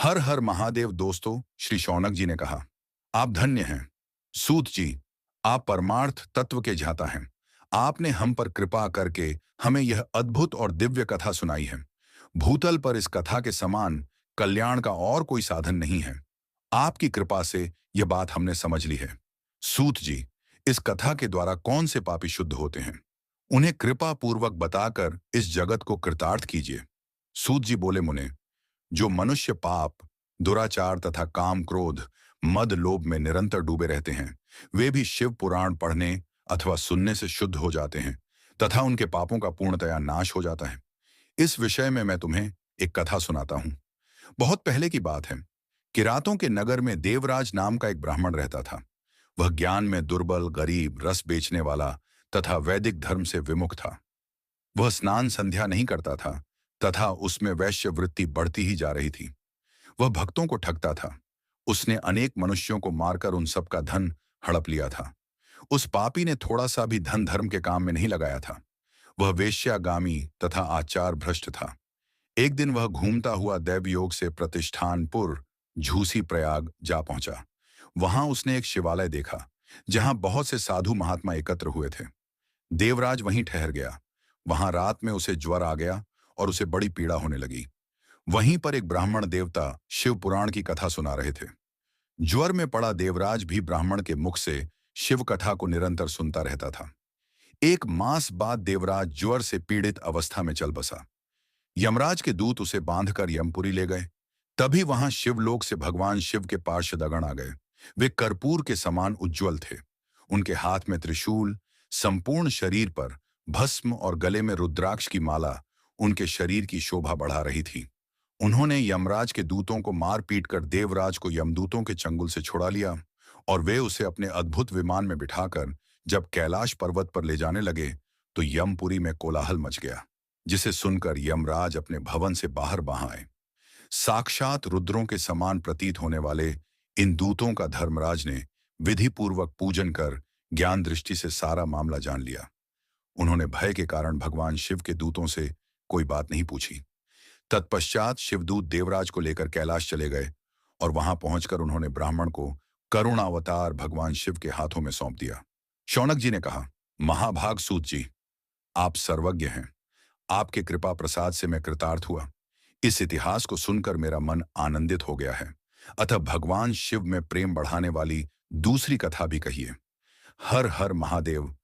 हर हर महादेव दोस्तों, श्री शौनक जी ने कहा। आप धन्य हैं। सूत जी, आप परमार्थ तत्व के ज्ञाता हैं। आपने हम पर कृपा करके हमें यह अद्भुत और दिव्य कथा सुनाई है। भूतल पर इस कथा के समान कल्याण का और कोई साधन नहीं है। आपकी कृपा से यह बात हमने समझ ली है। सूत जी, इस कथा के द्वारा कौन से पापी शुद्ध होते हैं? उन्हें कृपा पूर्वक बताकर इस जगत को कृतार्थ कीजिए। सूत जी बोले, मुने, जो मनुष्य पाप, दुराचार तथा काम क्रोध, मद लोभ में निरंतर डूबे रहते हैं, वे भी शिव पुराण पढ़ने अथवा सुनने से शुद्ध हो जाते हैं तथा उनके पापों का पूर्णतया नाश हो जाता है। इस विषय में मैं तुम्हें एक कथा सुनाता हूं। बहुत पहले की बात है। किरातों के नगर में देवराज नाम का एक ब्राह्मण रहता था। वह ज्ञान में दुर्बल, गरीब, रस बेचने वाला तथा वैदिक धर्म से विमुख था। वह स्नान संध्या नहीं करता था तथा उसमें वैश्य वृत्ति बढ़ती ही जा रही थी। वह भक्तों को ठगता था। उसने अनेक मनुष्यों को मारकर उन सब का धन हड़प लिया था। उस पापी ने थोड़ा सा भी धन धर्म के काम में नहीं लगाया था। वह वेश्यागामी तथा आचार भ्रष्ट था। एक दिन वह घूमता हुआ दैवयोग से प्रतिष्ठानपुर झूसी प्रयाग जा पहुंचा। वहां उसने एक शिवालय देखा, जहां बहुत से साधु महात्मा एकत्र हुए थे। देवराज वहीं ठहर गया। वहां रात में उसे ज्वर आ गया और उसे बड़ी पीड़ा होने लगी। वहीं पर एक ब्राह्मण देवता शिव पुराण की कथा सुना रहे थे। ज्वर में पड़ा देवराज भी ब्राह्मण के मुख से शिव कथा को निरंतर सुनता रहता था। एक मास बाद देवराज ज्वर से पीड़ित अवस्था में चल बसा। यमराज के दूत उसे बांधकर यमपुरी ले गए। तभी वहां शिवलोक से भगवान शिव के पार्षदगण आ गए। वे कर्पूर के समान उज्ज्वल थे। उनके हाथ में त्रिशूल, संपूर्ण शरीर पर भस्म और गले में रुद्राक्ष की माला उनके शरीर की शोभा बढ़ा रही थी। उन्होंने यमराज के दूतों को मार पीट कर देवराज को यमदूतों के चंगुल से छुड़ा लिया और वे उसे अपने अद्भुत विमान में बिठाकर जब कैलाश पर्वत पर ले जाने लगे तो यमपुरी में कोलाहल मच गया, जिसे सुनकर यमराज अपने भवन से बाहर वहां आए। साक्षात रुद्रों के समान प्रतीत होने वाले इन दूतों का धर्मराज ने विधि पूर्वक पूजन कर ज्ञान दृष्टि से सारा मामला जान लिया। उन्होंने भय के कारण भगवान शिव के दूतों से कोई बात नहीं पूछी। तत्पश्चात शिवदूत देवराज को लेकर कैलाश चले गए और वहां पहुंचकर उन्होंने ब्राह्मण को करुणावतार भगवान शिव के हाथों में सौंप दिया। शौनक जी ने कहा, महाभाग सूत जी, आप सर्वज्ञ हैं। आपके कृपा प्रसाद से मैं कृतार्थ हुआ। इस इतिहास को सुनकर मेरा मन आनंदित हो गया है। अतः भगवान शिव में प्रेम बढ़ाने वाली दूसरी कथा भी कहिए। हर हर महादेव।